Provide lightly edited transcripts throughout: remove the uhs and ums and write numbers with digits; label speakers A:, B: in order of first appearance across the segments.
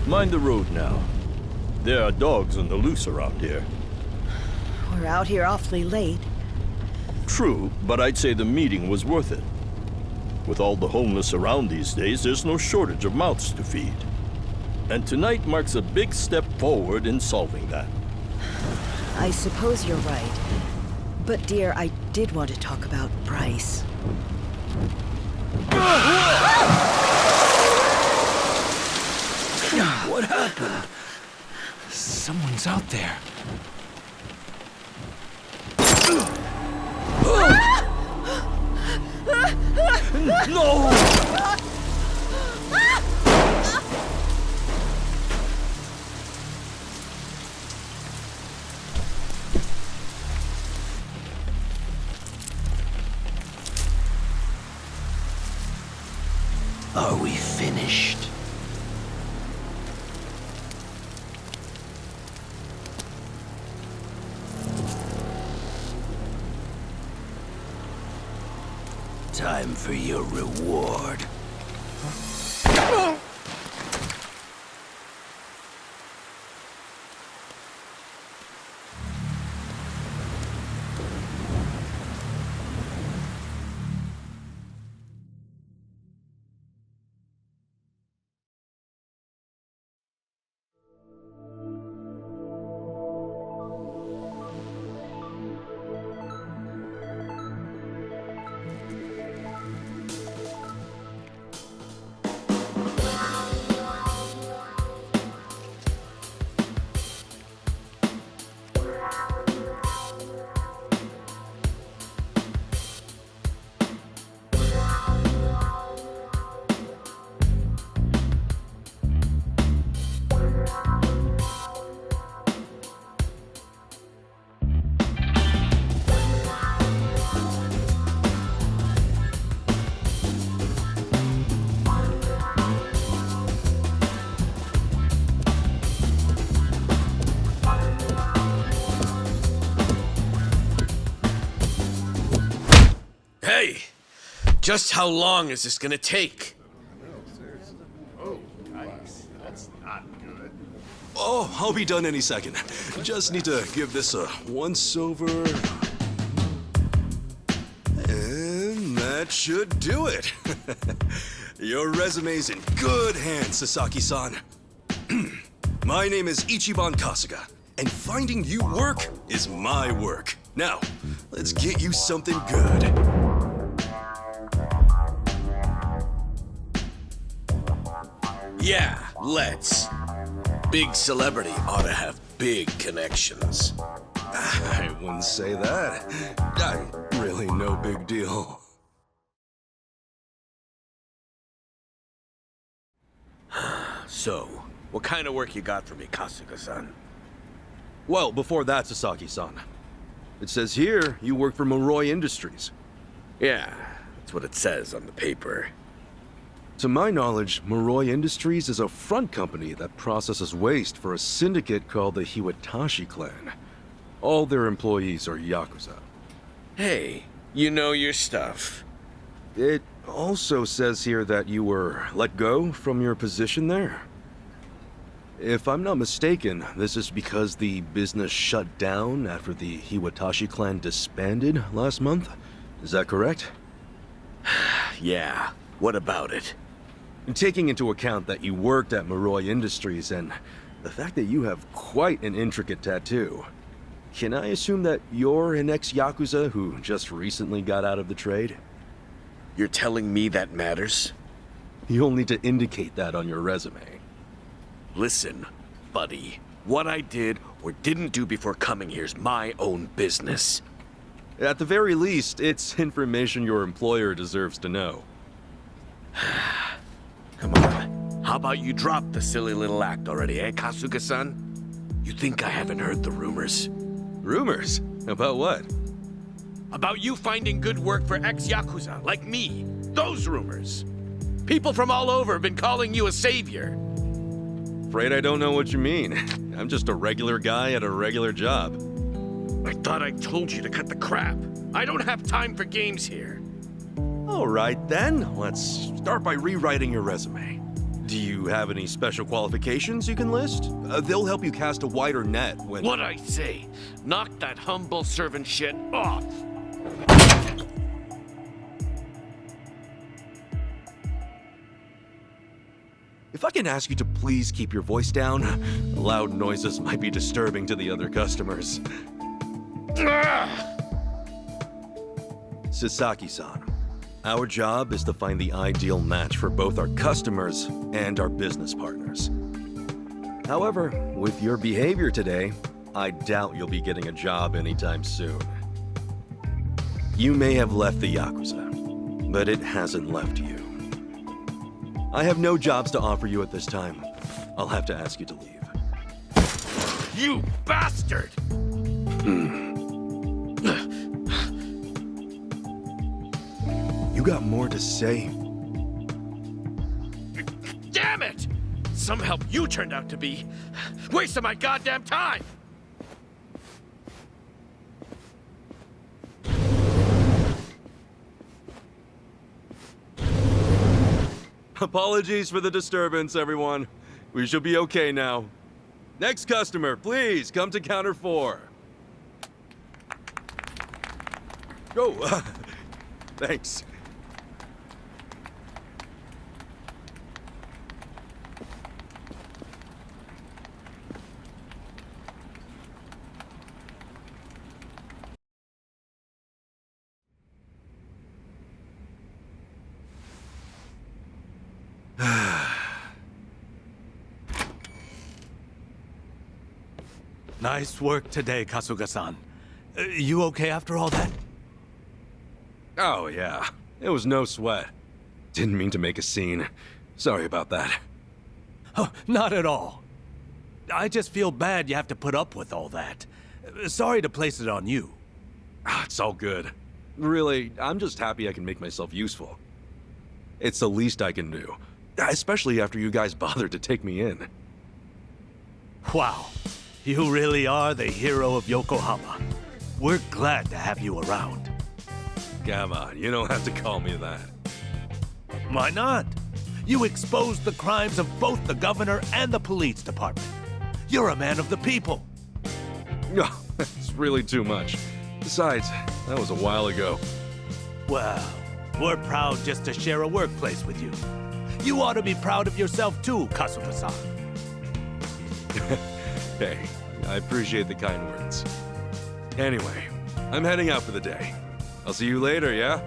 A: Mind the road now. There are dogs on the loose around here.
B: We're out here awfully late.
A: True, but I'd say the meeting was worth it. With all the homeless around these days, there's no shortage of mouths to feed. And tonight marks a big step forward in solving that.
B: I suppose you're right. But dear, I did want to talk about Bryce.
C: What happened? Someone's out there.
A: No!
C: Are we finished? Time for your reward.
D: Hey! Just how long is this gonna take?
E: Oh, I'll be done any second. Just need to give this a once-over. And that should do it. Your resume's in good hands, Sasaki-san. My name is Ichiban Kasuga, and finding you work is my work. Now, let's get you something good.
D: Yeah, let's. Big celebrity ought to have big connections.
E: I wouldn't say that. I'm really no big deal.
D: So, what kind of work you got for me, Kasuga-san?
E: Well, before that, Sasaki-san. It says here you work for Moroi Industries.
D: Yeah, that's what it says on the paper.
E: To my knowledge, Moroi Industries is a front company that processes waste for a syndicate called the Hiwatashi clan. All their employees are Yakuza.
D: Hey, you know your stuff.
E: It also says here that you were let go from your position there. If I'm not mistaken, this is because the business shut down after the Hiwatashi clan disbanded last month. Is that correct?
D: Yeah, what about it?
E: And taking into account that you worked at Moroi Industries and the fact that you have quite an intricate tattoo, can I assume that you're an ex-Yakuza who just recently got out of the trade?
D: You're telling me that matters?
E: You'll need to indicate that on your resume.
D: Listen, buddy. What I did or didn't do before coming here's my own business.
E: At the very least, it's information your employer deserves to know.
D: Come on. How about you drop the silly little act already, eh, Kasuga-san? You think I haven't heard the rumors?
E: Rumors? About what?
D: About you finding good work for ex-Yakuza, like me. Those rumors. People from all over have been calling you a savior.
E: Afraid I don't know what you mean. I'm just a regular guy at a regular job.
D: I thought I told you to cut the crap. I don't have time for games here.
E: All right then, let's start by rewriting your resume. Do you have any special qualifications you can list? They'll help you cast a wider net when...
D: What I say? Knock that humble servant shit off.
E: If I can ask you to please keep your voice down, loud noises might be disturbing to the other customers. Sasaki-san, our job is to find the ideal match for both our customers and our business partners. However, with your behavior today, I doubt you'll be getting a job anytime soon. You may have left the Yakuza, but it hasn't left you. I have no jobs to offer you at this time. I'll have to ask you to leave.
D: You bastard!
E: You got more to say?
D: Damn it! Some help you turned out to be. Wasting my goddamn time!
E: Apologies for the disturbance, everyone. We should be okay now. Next customer, please come to counter 4. Oh, thanks.
C: Nice work today, Kasuga-san. You okay after all that?
E: Oh, yeah. It was no sweat. Didn't mean to make a scene. Sorry about that.
C: Oh, not at all. I just feel bad you have to put up with all that. Sorry to place it on you.
E: It's all good. Really, I'm just happy I can make myself useful. It's the least I can do. Especially after you guys bothered to take me in.
C: Wow. You really are the hero of Yokohama. We're glad to have you around.
E: Come on, you don't have to call me that.
C: Why not? You exposed the crimes of both the governor and the police department. You're a man of the people.
E: No, it's really too much. Besides, that was a while ago.
C: Well, we're proud just to share a workplace with you. You ought to be proud of yourself too, Kasuga-san.
E: Hey, I appreciate the kind words. Anyway, I'm heading out for the day. I'll see you later, yeah?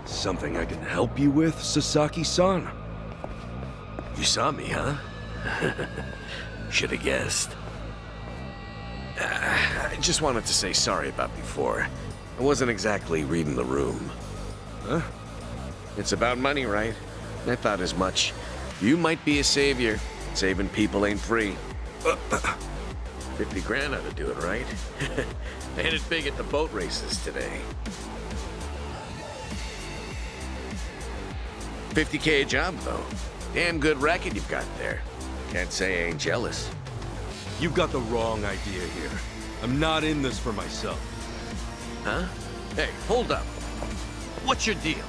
E: Something I can help you with, Sasaki-san?
D: You saw me, huh? Should have guessed. I just wanted to say sorry about before. I wasn't exactly reading the room.
E: Huh?
D: It's about money, right? I thought as much. You might be a savior. Saving people ain't free. 50 grand ought to do it, right? I hit it big at the boat races today. 50K a job, though. Damn good racket you've got there. Can't say I ain't jealous.
E: You've got the wrong idea here. I'm not in this for myself.
D: Huh? Hey, hold up. What's your deal?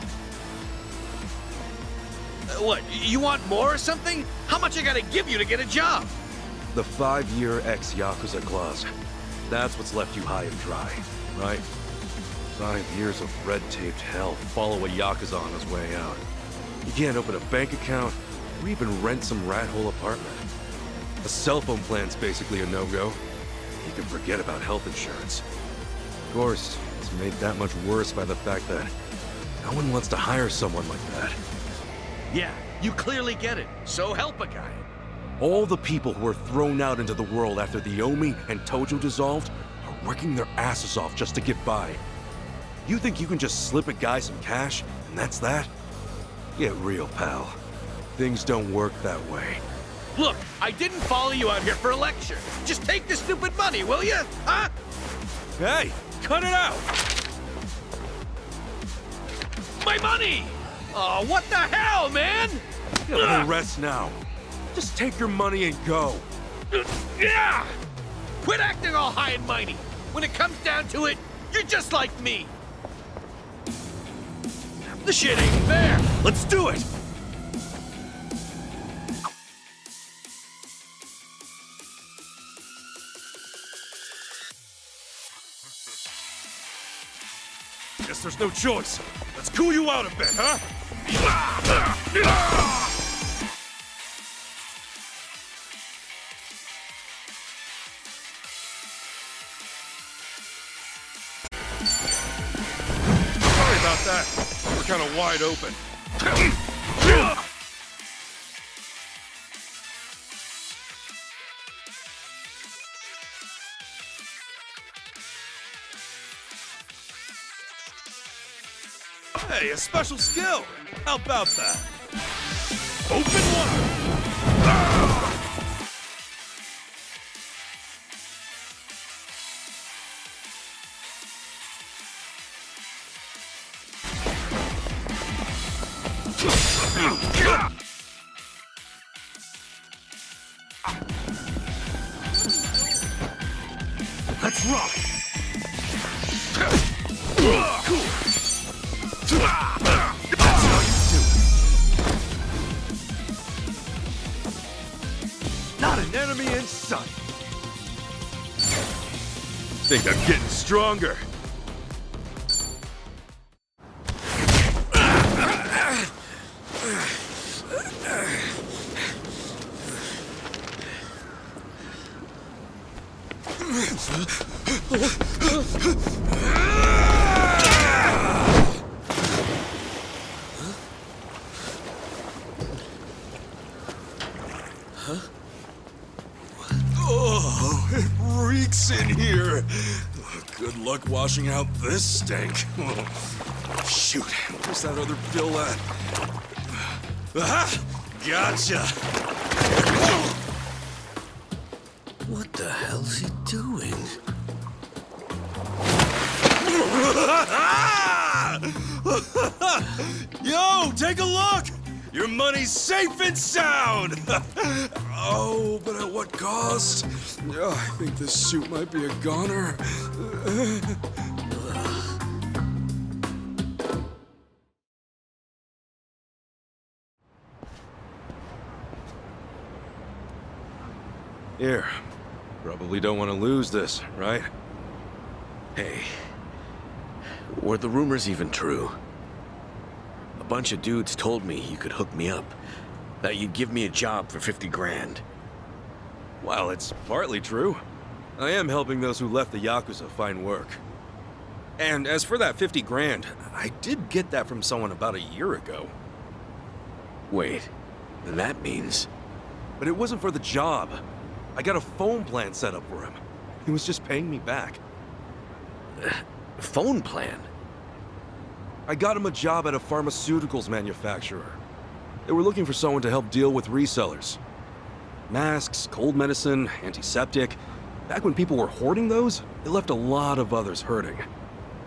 D: What, you want more or something? How much I gotta give you to get a job?
E: The 5-year ex-Yakuza clause. That's what's left you high and dry, right? 5 years of red-taped hell follow a Yakuza on his way out. You can't open a bank account, or even rent some rat-hole apartment. A cell phone plan's basically a no-go. You can forget about health insurance. Of course, it's made that much worse by the fact that no one wants to hire someone like that.
D: Yeah, you clearly get it. So help a guy.
E: All the people who were thrown out into the world after the Omi and Tojo dissolved are working their asses off just to get by. You think you can just slip a guy some cash, and that's that? Get real, pal. Things don't work that way.
D: Look, I didn't follow you out here for a lecture. Just take the stupid money, will you? Huh?
E: Hey, cut it out!
D: My money! Oh, what the hell, man?
E: Get a little rest now. Just take your money and go.
D: Yeah! Quit acting all high and mighty. When it comes down to it, you're just like me. The shit ain't fair.
E: Let's do it! Guess there's no choice. Let's cool you out a bit, huh? Sorry about that. We're kind of wide open. Hey, a special skill! How about that? Open wide! Let's rock! Cool! That's how you do it! Not an enemy in sight! Think I'm getting stronger! Oh, it reeks in here. Good luck washing out this stank. Oh, shoot, where's that other bill at? Aha! Gotcha!
D: What the hell's he doing?
E: Yo, take a look! Your money's safe and sound! Oh, but at what cost? Oh, I think this suit might be a goner. Here. Probably don't want to lose this, right?
D: Hey, were the rumors even true? A bunch of dudes told me you could hook me up, that you'd give me a job for 50 grand.
E: Well, it's partly true. I am helping those who left the Yakuza find work. And as for that 50 grand, I did get that from someone about a year ago.
D: Wait, that means...
E: But it wasn't for the job. I got a phone plan set up for him. He was just paying me back.
D: Phone plan?
E: I got him a job at a pharmaceuticals manufacturer. They were looking for someone to help deal with resellers. Masks, cold medicine, antiseptic. Back when people were hoarding those, it left a lot of others hurting.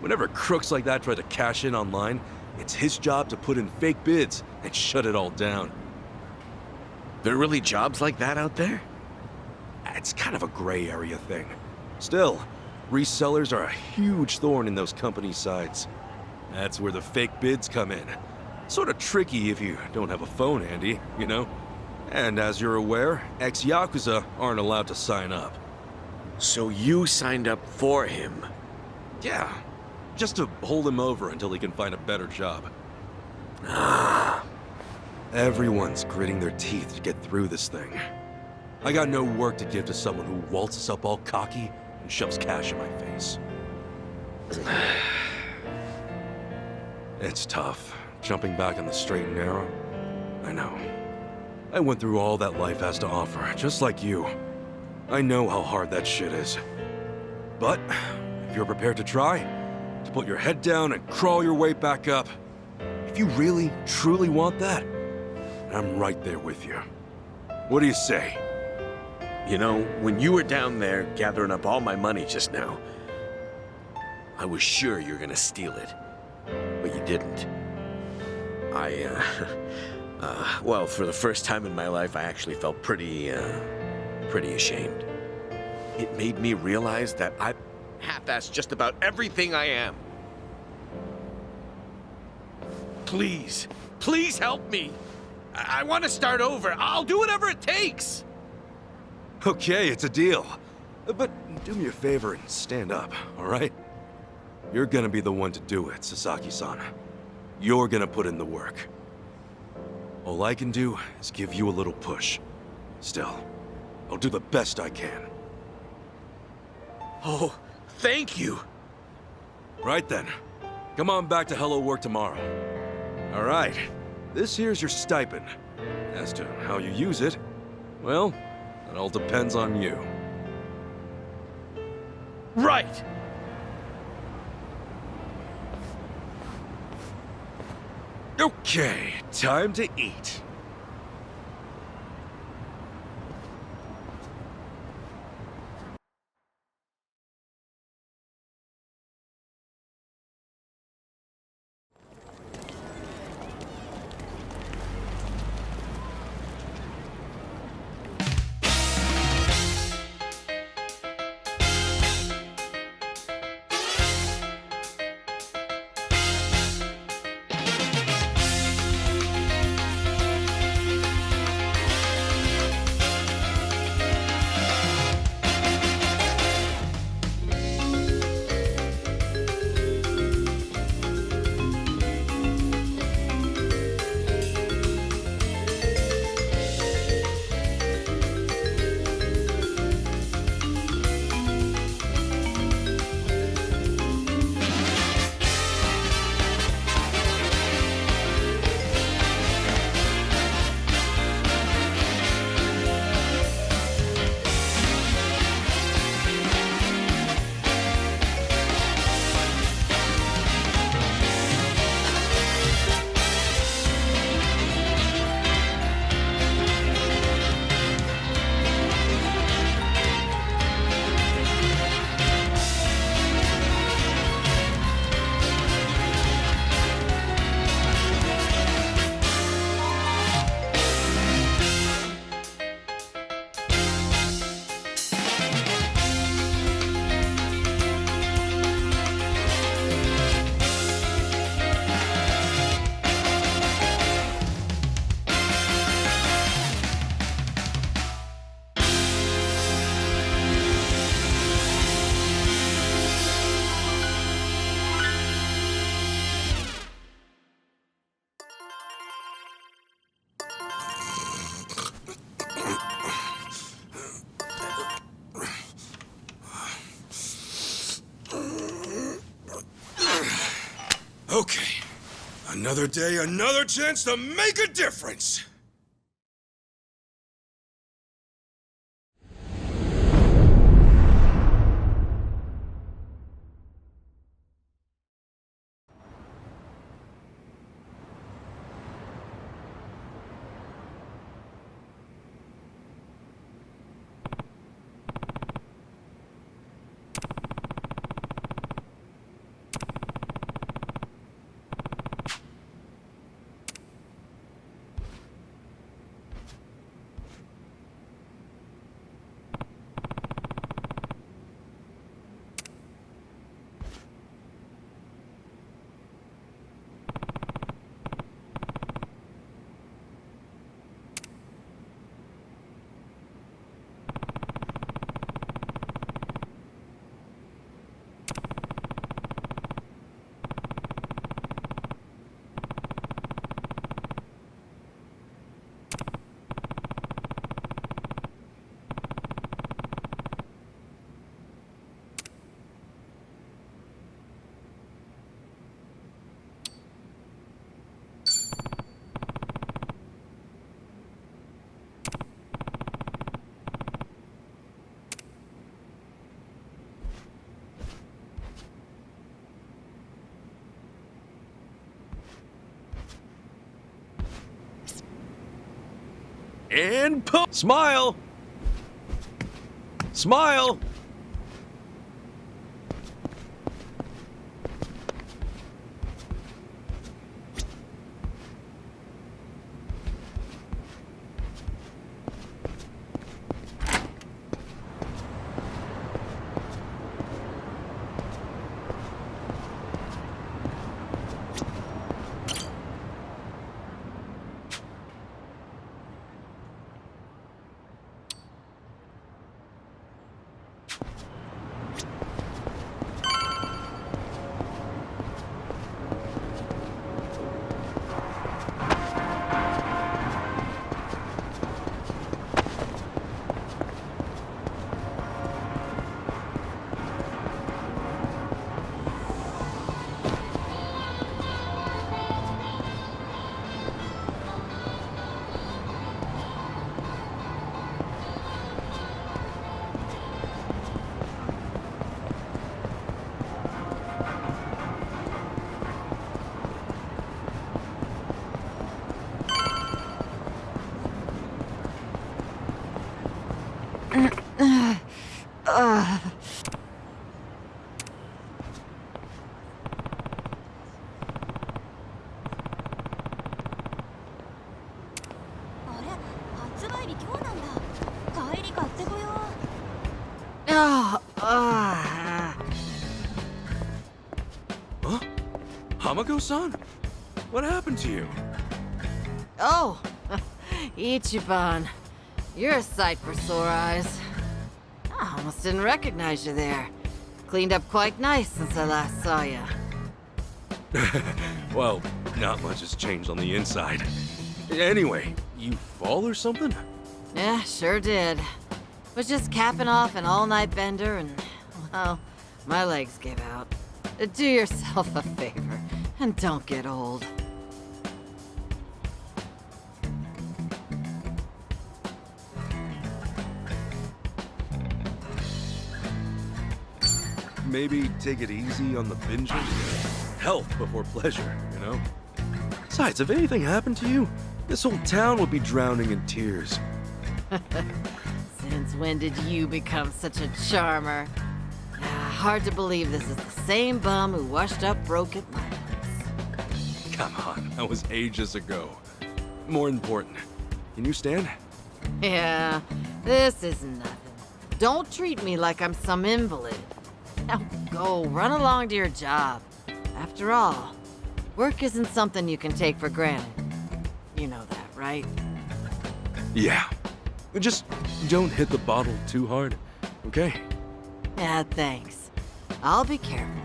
E: Whenever crooks like that try to cash in online, it's his job to put in fake bids and shut it all down.
D: There are really jobs like that out there?
E: It's kind of a gray area thing. Still, resellers are a huge thorn in those companies' sides. That's where the fake bids come in. Sort of tricky if you don't have a phone handy, you know? And as you're aware, ex-Yakuza aren't allowed to sign up.
D: So you signed up for him?
E: Yeah, just to hold him over until he can find a better job. Everyone's gritting their teeth to get through this thing. I got no work to give to someone who waltzes up all cocky and shoves cash in my face. It's tough, jumping back on the straight and narrow. I know. I went through all that life has to offer, just like you. I know how hard that shit is. But, if you're prepared to try, to put your head down and crawl your way back up, if you really, truly want that, I'm right there with you. What do you say?
D: You know, when you were down there gathering up all my money just now, I was sure you were gonna steal it. But you didn't. Well, for the first time in my life, I actually felt pretty ashamed. It made me realize that I half-assed just about everything I am. Please, please help me. I want to start over. I'll do whatever it takes.
E: Okay, it's a deal. But do me a favor and stand up, all right? You're gonna be the one to do it, Sasaki-san. You're gonna put in the work. All I can do is give you a little push. Still, I'll do the best I can.
D: Oh, thank you.
E: Right then. Come on back to Hello Work tomorrow. All right. This here's your stipend. As to how you use it, well, it all depends on you.
D: Right.
E: Okay, time to eat. Another day, another chance to make a difference!
D: And smile! Smile!
B: Oh, ah.
D: Huh? Hamako-san? What happened to you?
B: Oh, Ichiban. You're a sight for sore eyes. I almost didn't recognize you there. Cleaned up quite nice since I last saw you.
D: Well, not much has changed on the inside. Anyway, you fall or something?
B: Yeah, sure did. Was just capping off an all-night bender and, well, my legs gave out. Do yourself a favor and don't get old.
D: Maybe take it easy on the binging. Health before pleasure, you know? Besides, if anything happened to you, this whole town would be drowning in tears.
B: Since when did you become such a charmer? Hard to believe this is the same bum who washed up broke at Lyons.
D: Come on, that was ages ago. More important, can you stand?
B: Yeah, this is nothing. Don't treat me like I'm some invalid. Now go, run along to your job. After all, work isn't something you can take for granted. You know that, right?
D: Yeah. Just don't hit the bottle too hard, okay?
B: Yeah, thanks. I'll be careful.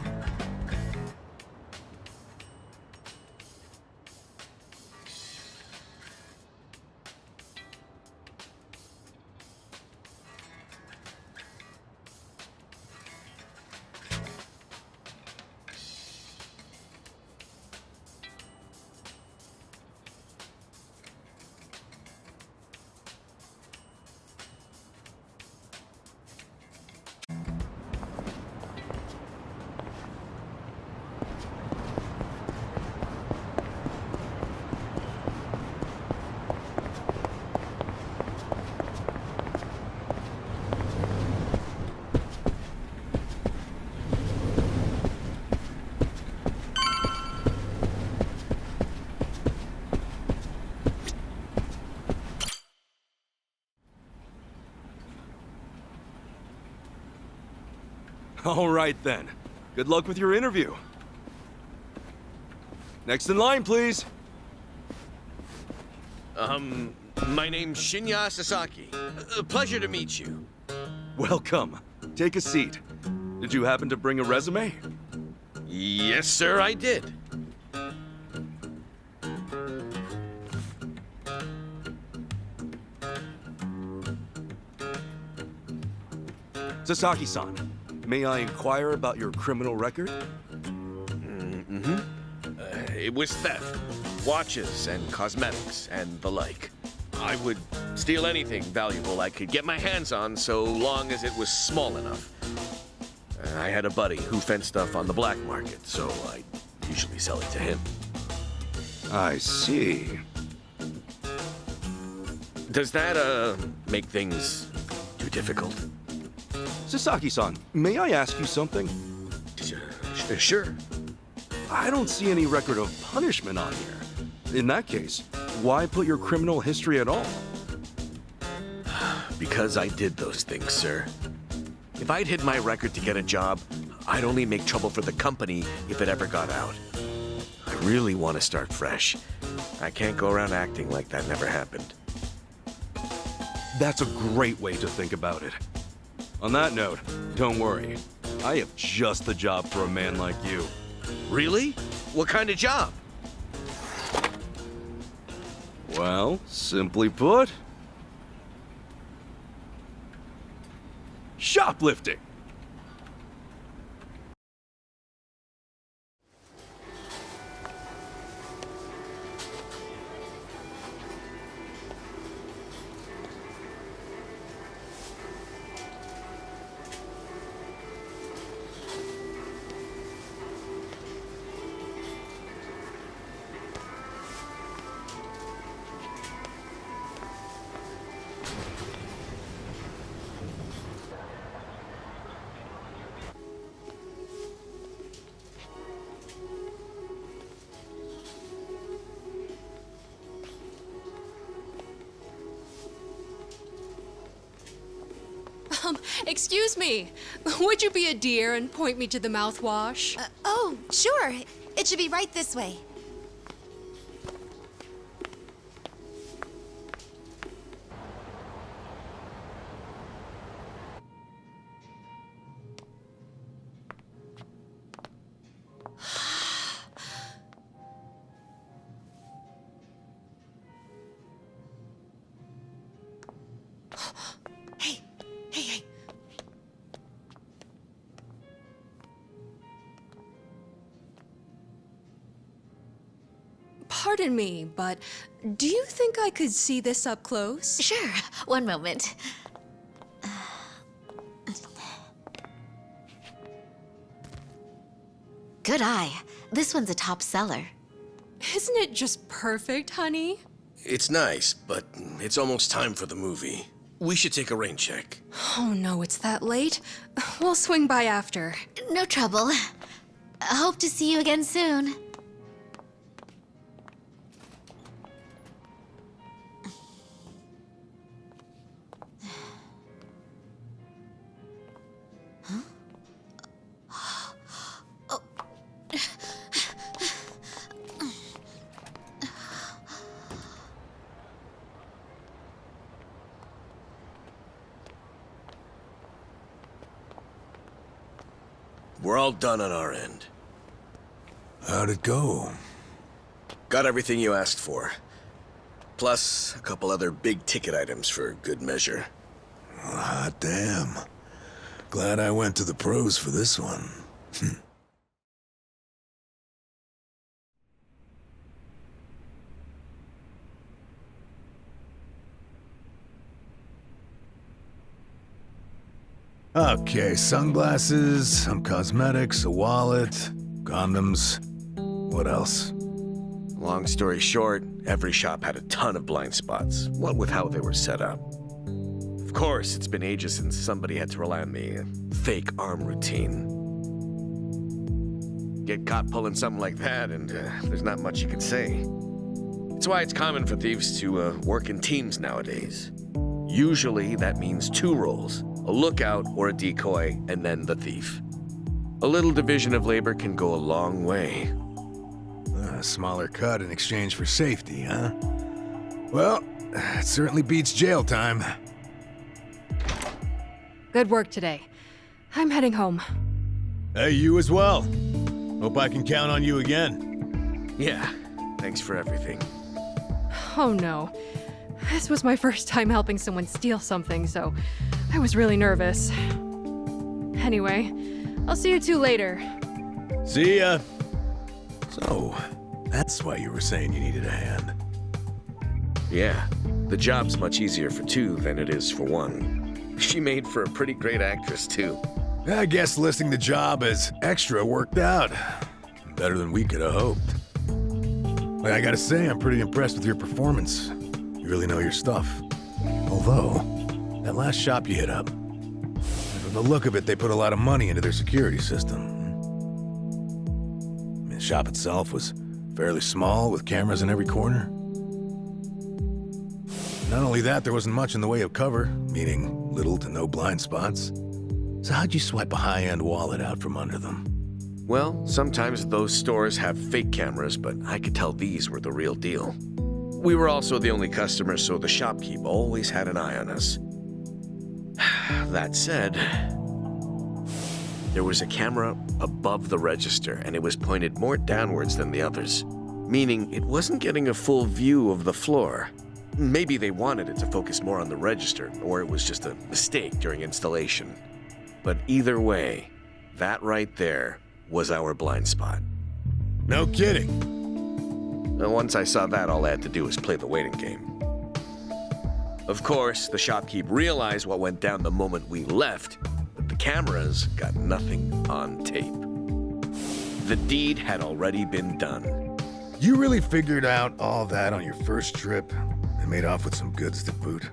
E: All right then. Good luck with your interview. Next in line, please.
D: My name's Shinya Sasaki. Pleasure to meet you.
E: Welcome. Take a seat. Did you happen to bring a resume?
D: Yes, sir, I did.
E: Sasaki-san, may I inquire about your criminal record?
D: It was theft, watches and cosmetics and the like. I would steal anything valuable I could get my hands on so long as it was small enough. I had a buddy who fenced stuff on the black market, so I usually sell it to him.
E: I see.
D: Does that, make things too difficult?
E: Sasaki-san, may I ask you something?
D: Sure.
E: I don't see any record of punishment on here. In that case, why put your criminal history at all?
D: Because I did those things, sir. If I'd hid my record to get a job, I'd only make trouble for the company if it ever got out. I really want to start fresh. I can't go around acting like that never happened.
E: That's a great way to think about it. On that note, don't worry. I have just the job for a man like you.
D: Really? What kind of job?
E: Well, simply put, shoplifting.
F: Excuse me. Would you be a dear and point me to the mouthwash?
G: Oh, sure. It should be right this way. Hey, hey, hey.
F: Pardon me, but do you think I could see this up close?
G: Sure. One moment. Good eye. This one's a top seller.
F: Isn't it just perfect, honey?
D: It's nice, but it's almost time for the movie. We should take a rain check.
F: Oh no, it's that late. We'll swing by after.
G: No trouble. Hope to see you again soon.
D: We're all done on our end.
H: How'd it go?
D: Got everything you asked for. Plus, a couple other big-ticket items for good measure.
H: Hot damn. Glad I went to the pros for this one. Okay, sunglasses, some cosmetics, a wallet, condoms. What else?
D: Long story short, every shop had a ton of blind spots, what with how they were set up. Of course, it's been ages since somebody had to rely on the fake arm routine. Get caught pulling something like that, and there's not much you can say. It's why it's common for thieves to work in teams nowadays. Usually, that means two roles, a lookout or a decoy, and then the thief. A little division of labor can go a long way.
H: A smaller cut in exchange for safety, huh? Well, it certainly beats jail time.
F: Good work today. I'm heading home.
H: Hey, you as well. Hope I can count on you again.
D: Yeah, thanks for everything.
F: Oh no. This was my first time helping someone steal something, so I was really nervous. Anyway, I'll see you two later.
H: See ya. So, that's why you were saying you needed a hand.
D: Yeah, the job's much easier for two than it is for one. She made for a pretty great actress, too.
H: I guess listing the job as extra worked out. Better than we could have hoped. But I gotta say, I'm pretty impressed with your performance. You really know your stuff. Although, that last shop you hit up, from the look of it, they put a lot of money into their security system. I mean, the shop itself was fairly small, with cameras in every corner. Not only that, there wasn't much in the way of cover, meaning little to no blind spots. So how'd you swipe a high-end wallet out from under them?
D: Well, sometimes those stores have fake cameras, but I could tell these were the real deal. We were also the only customers, so the shopkeep always had an eye on us. That said, there was a camera above the register, and it was pointed more downwards than the others, meaning it wasn't getting a full view of the floor. Maybe they wanted it to focus more on the register, or it was just a mistake during installation. But either way, that right there was our blind spot.
H: No kidding.
D: And once I saw that, all I had to do was play the waiting game. Of course, the shopkeep realized what went down the moment we left, but the cameras got nothing on tape. The deed had already been done.
H: You really figured out all that on your first trip and made off with some goods to boot.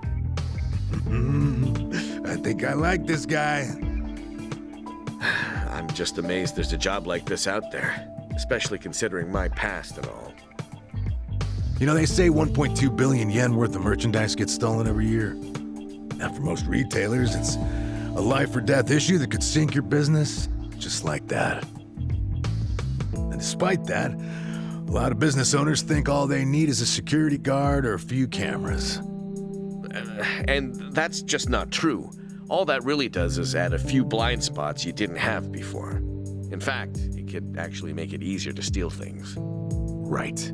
H: I think I like this guy.
D: I'm just amazed there's a job like this out there, especially considering my past and all.
H: You know, they say 1.2 billion yen worth of merchandise gets stolen every year. Now, for most retailers, it's a life or death issue that could sink your business, just like that. And despite that, a lot of business owners think all they need is a security guard or a few cameras.
D: And that's just not true. All that really does is add a few blind spots you didn't have before. In fact, it could actually make it easier to steal things.
H: Right.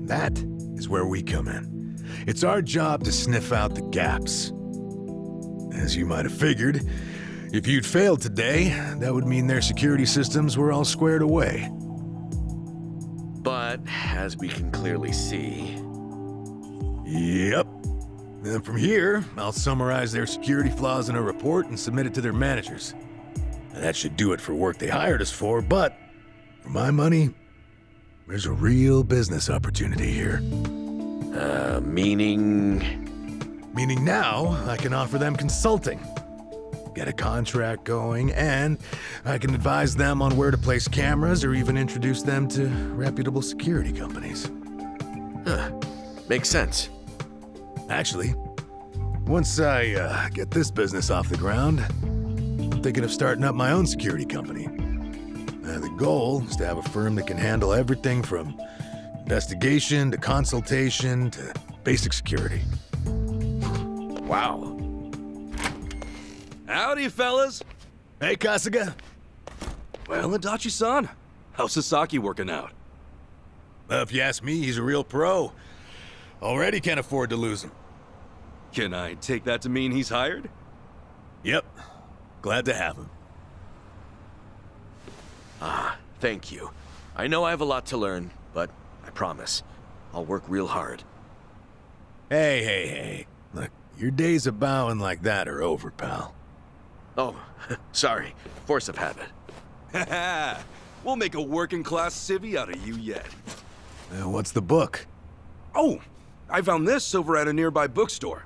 H: That is where we come in. It's our job to sniff out the gaps. As you might have figured, if you'd failed today, that would mean their security systems were all squared away.
D: But, as we can clearly see...
H: Yep. And from here, I'll summarize their security flaws in a report and submit it to their managers. And that should do it for work they hired us for, but for my money, there's a real business opportunity here.
D: Meaning?
H: Meaning now, I can offer them consulting. Get a contract going, and I can advise them on where to place cameras or even introduce them to reputable security companies.
D: Huh. Makes sense.
H: Actually, once I get this business off the ground, I'm thinking of starting up my own security company. The goal is to have a firm that can handle everything from investigation to consultation to basic security.
D: Wow.
E: Howdy, fellas.
H: Hey, Kasuga.
E: Well, Adachi-san, how's Sasaki working out?
H: If you ask me, he's a real pro. Already can't afford to lose him.
E: Can I take that to mean he's hired?
H: Yep. Glad to have him.
D: Thank you. I know I have a lot to learn, but I promise, I'll work real hard.
H: Hey. Look, your days of bowing like that are over, pal.
D: Oh, sorry. Force of habit.
E: Haha, we'll make a working-class civvy out of you yet.
H: What's the book?
E: Oh, I found this over at a nearby bookstore.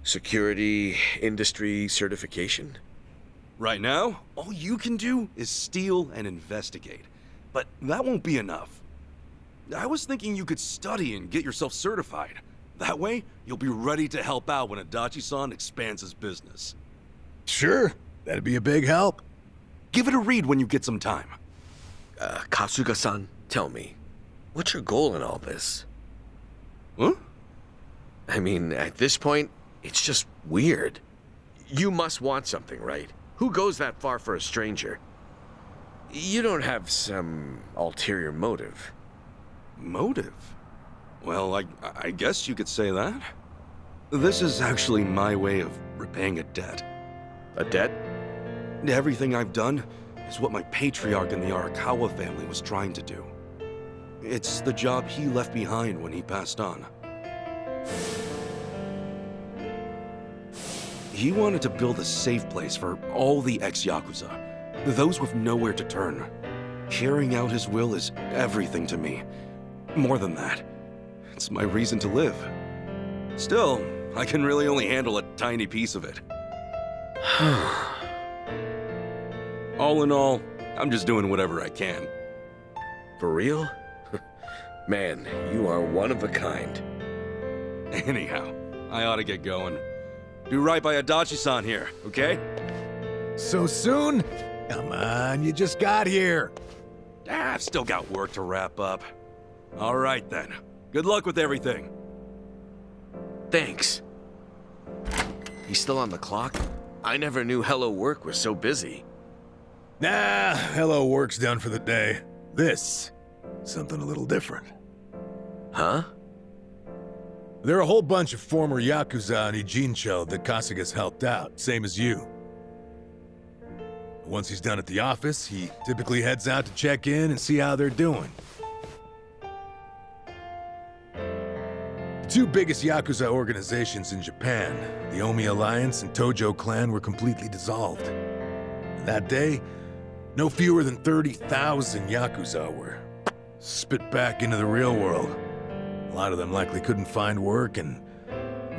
D: Security industry certification?
E: Right now, all you can do is steal and investigate. But that won't be enough. I was thinking you could study and get yourself certified. That way, you'll be ready to help out when Adachi-san expands his business.
H: Sure, that'd be a big help.
E: Give it a read when you get some time.
D: Kasuga-san, tell me, what's your goal in all this?
E: Huh?
D: I mean, at this point, it's just weird. You must want something, right? Who goes that far for a stranger? You don't have some ulterior motive.
E: Motive? Well, I guess you could say that. This is actually my way of repaying a debt.
D: A debt?
E: Everything I've done is what my patriarch in the Arakawa family was trying to do. It's the job he left behind when he passed on. He wanted to build a safe place for all the ex-Yakuza, those with nowhere to turn. Carrying out his will is everything to me. More than that, it's my reason to live. Still, I can really only handle a tiny piece of it. All in all, I'm just doing whatever I can.
D: For real? Man, you are one of a kind.
E: Anyhow, I ought to get going. Do right by Adachi-san here, okay?
H: So soon? Come on, you just got here.
E: I've still got work to wrap up. All right then. Good luck with everything.
D: Thanks. He's still on the clock? I never knew Hello Work was so busy.
H: Nah, hello work's done for the day. This, something a little different.
D: Huh?
H: There are a whole bunch of former Yakuza in Ijincho that Kasuga's helped out, same as you. Once he's done at the office, he typically heads out to check in and see how they're doing. The two biggest Yakuza organizations in Japan, the Omi Alliance and Tojo Clan, were completely dissolved. And that day, no fewer than 30,000 Yakuza were spit back into the real world. A lot of them likely couldn't find work and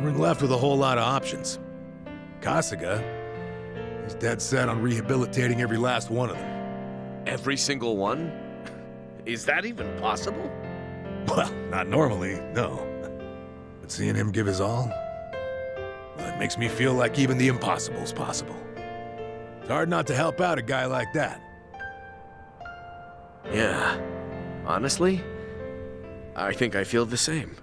H: weren't left with a whole lot of options. Kasuga, he's dead set on rehabilitating every last one of them.
D: Every single one? Is that even possible?
H: Well, not normally, no. But seeing him give his all, well, it makes me feel like even the impossible's possible. It's hard not to help out a guy like that.
D: Yeah. Honestly, I think I feel the same.